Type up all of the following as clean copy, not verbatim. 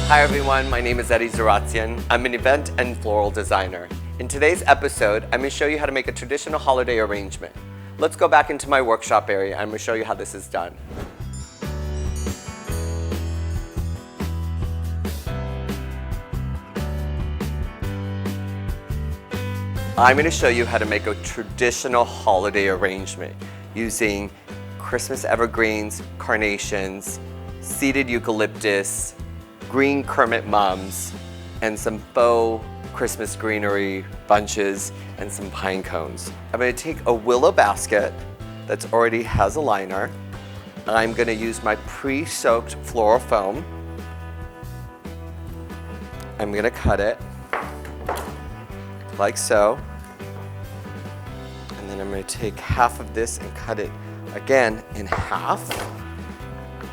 Hi everyone, my name is Zaratsian. I'm an event and floral designer. In today's episode, I'm going to show you how to make a traditional holiday arrangement. Let's go back into my workshop area and I'm going to show you how this is done. I'm going to show you how to make a traditional holiday arrangement using Christmas evergreens, carnations, seeded eucalyptus, green Kermit mums, and some faux Christmas greenery bunches and some pine cones. I'm going to take a willow basket that already has a liner. I'm going to use my pre-soaked floral foam. I'm going to cut it like so. And then I'm going to take half of this and cut it again in half.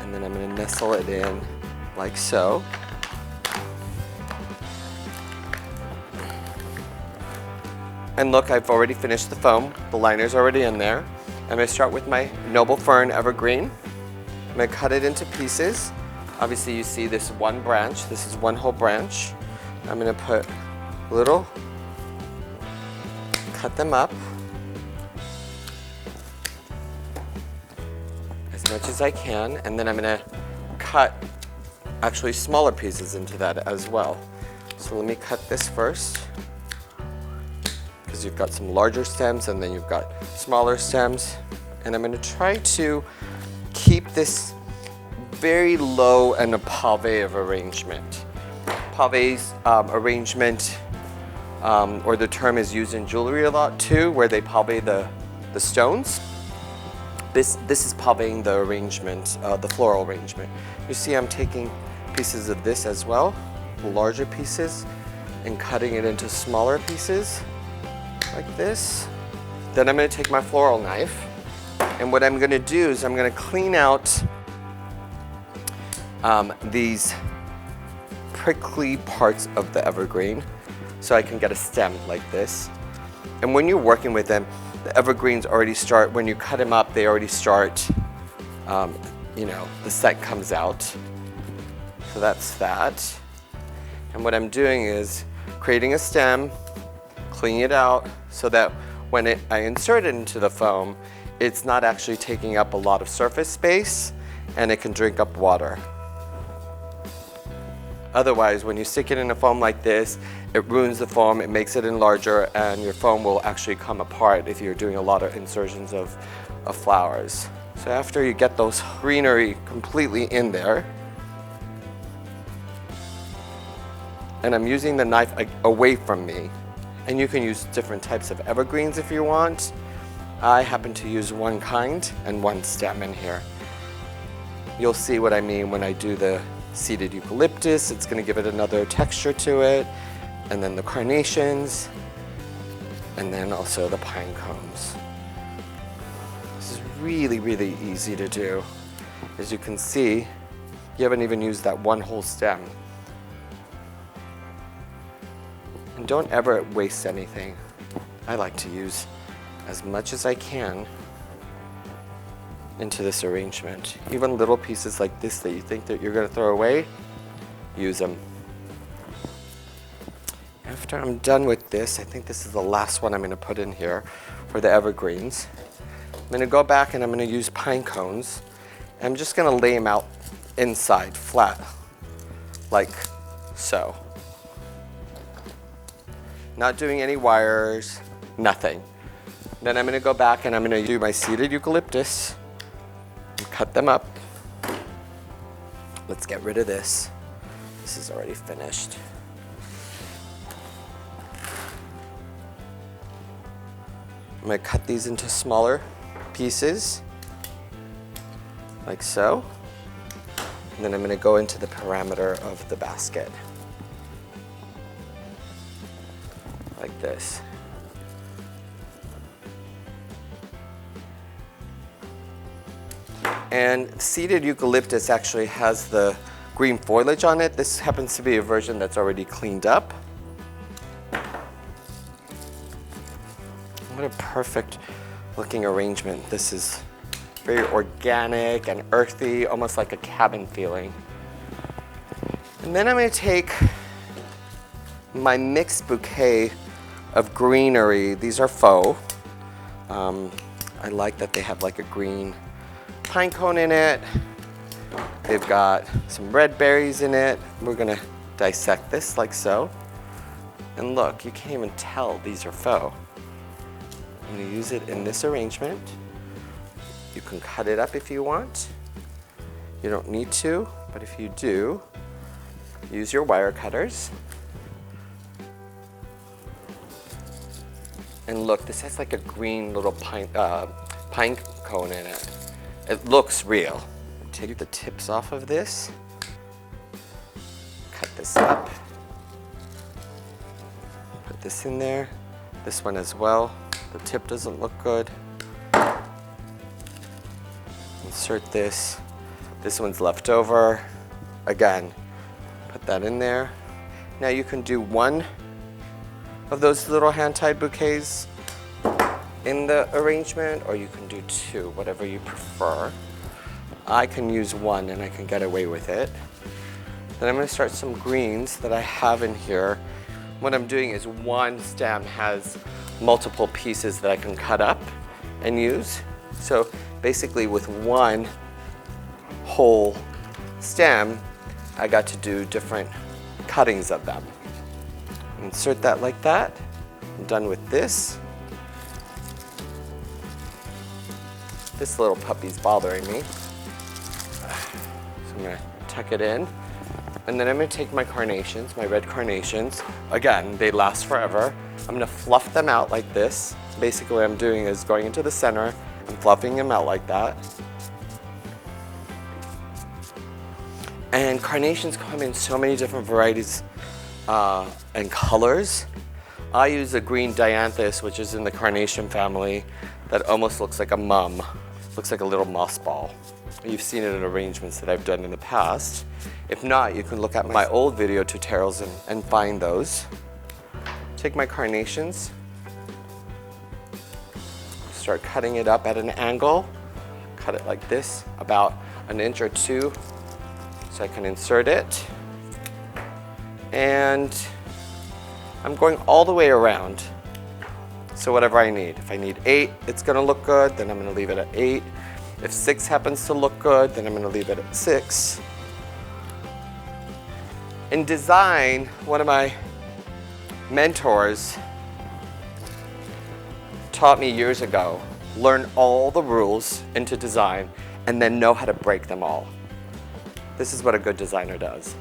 And then I'm going to nestle it in like so. And look, I've already finished the foam. The liner's already in there. I'm going to start with my Noble Fern Evergreen. I'm going to cut it into pieces. Obviously you see this one branch. This is one whole branch. I'm going to put little, cut them up as much as I can, and then I'm going to cut actually smaller pieces into that as well. So let me cut this first, because you've got some larger stems and then you've got smaller stems. And I'm going to try to keep this very low and a pave of arrangement. Pave's arrangement, or the term is used in jewelry a lot too, where they pave the stones. This is paveing the arrangement, the floral arrangement. You see I'm taking pieces of this as well, larger pieces, and cutting it into smaller pieces like this. Then I'm going to take my floral knife, and what I'm going to do is I'm going to clean out these prickly parts of the evergreen so I can get a stem like this. And when you're working with them, the evergreens already start, when you cut them up, they already start, you know, the scent comes out. So that's that. And what I'm doing is creating a stem, cleaning it out so that when I insert it into the foam, it's not actually taking up a lot of surface space and it can drink up water. Otherwise, when you stick it in a foam like this, it ruins the foam, it makes it larger, and your foam will actually come apart if you're doing a lot of insertions of flowers. So after you get those greenery completely in there, and I'm using the knife away from me, and you can use different types of evergreens if you want. I happen to use one kind and one stem in here. You'll see what I mean when I do the seeded eucalyptus. It's going to give it another texture to it, and then the carnations, and then also the pine cones. This is really, really easy to do. As you can see, you haven't even used that one whole stem. And don't ever waste anything. I like to use as much as I can into this arrangement. Even little pieces like this that you think that you're going to throw away, use them. After I'm done with this, I think this is the last one I'm going to put in here for the evergreens. I'm going to go back and I'm going to use pine cones. I'm just going to lay them out inside, flat, like so. Not doing any wires, nothing. Then I'm going to go back and I'm going to do my seeded eucalyptus and cut them up. Let's get rid of this. This is already finished. I'm going to cut these into smaller pieces, like so. And then I'm going to go into the parameter of the basket, like this. And seeded eucalyptus actually has the green foliage on it. This happens to be a version that's already cleaned up. What a perfect looking arrangement. This is very organic and earthy, almost like a cabin feeling. And then I'm going to take my mixed bouquet of greenery. These are faux. I like that they have like a green pine cone in it. They've got some red berries in it. We're going to dissect this like so. And look, you can't even tell these are faux. I'm going to use it in this arrangement. You can cut it up if you want. You don't need to, but if you do, use your wire cutters. And look, this has like a green little pine cone in it. It looks real. Take the tips off of this. Cut this up. Put this in there. This one as well. The tip doesn't look good. Insert this. This one's left over. Again, put that in there. Now you can do one of those little hand-tied bouquets in the arrangement, or you can do two, whatever you prefer. I can use one and I can get away with it. Then I'm going to start some greens that I have in here. What I'm doing is one stem has multiple pieces that I can cut up and use. So basically with one whole stem, I got to do different cuttings of them. Insert that like that. I'm done with this. This little puppy's bothering me. So I'm gonna tuck it in. And then I'm gonna take my carnations, my red carnations. Again, they last forever. I'm gonna fluff them out like this. Basically what I'm doing is going into the center and fluffing them out like that. And carnations come in so many different varieties and colors. I use a green dianthus, which is in the carnation family, that almost looks like a mum. Looks like a little moss ball. You've seen it in arrangements that I've done in the past. If not, you can look at my old video tutorials and find those. Take my carnations, start cutting it up at an angle. Cut it like this, about an inch or two, so I can insert it. And I'm going all the way around. So whatever I need. If I need 8, it's gonna look good, then I'm gonna leave it at 8. If 6 happens to look good, then I'm gonna leave it at 6. In design, one of my mentors taught me years ago, learn all the rules into design and then know how to break them all. This is what a good designer does.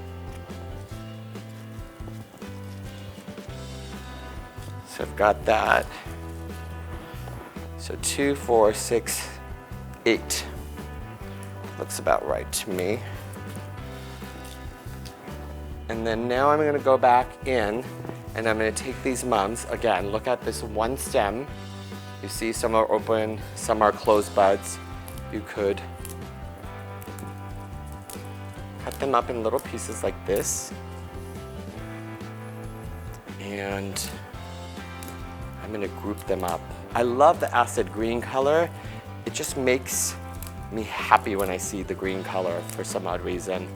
So I've got that. So 2, 4, 6, 8. Looks about right to me. And then now I'm going to go back in and I'm going to take these mums. Again, look at this one stem. You see some are open, some are closed buds. You could cut them up in little pieces like this. And I'm going to group them up. I love the acid green color. It just makes me happy when I see the green color for some odd reason.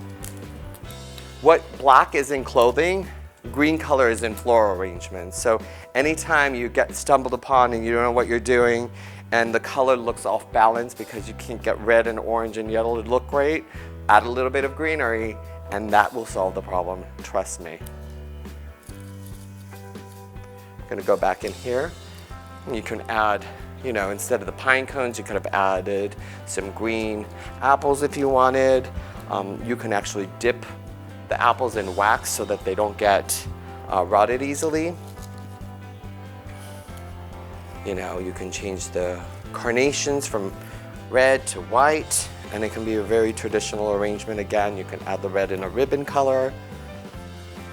What black is in clothing, green color is in floral arrangements. So anytime you get stumbled upon and you don't know what you're doing and the color looks off balance because you can't get red and orange and yellow to look great, add a little bit of greenery and that will solve the problem, trust me. I'm gonna go back in here. You can add, you know, instead of the pine cones, you could have added some green apples if you wanted. You can actually dip the apples in wax so that they don't get rotted easily. You know, you can change the carnations from red to white, and it can be a very traditional arrangement. Again, you can add the red in a ribbon color.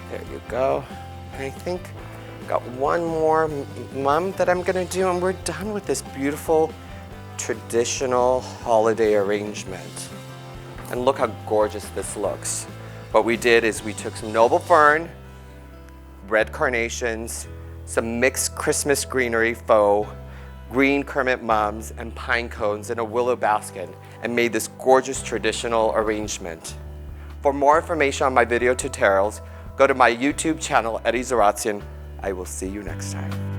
There you go. And I think got one more mum that I'm gonna do and we're done with this beautiful traditional holiday arrangement. And look how gorgeous this looks. What we did is we took some noble fern, red carnations, some mixed Christmas greenery faux, green Kermit mums, and pine cones in a willow basket and made this gorgeous traditional arrangement For more information on my video tutorials, go to my YouTube channel, Zaratsian. I will see you next time.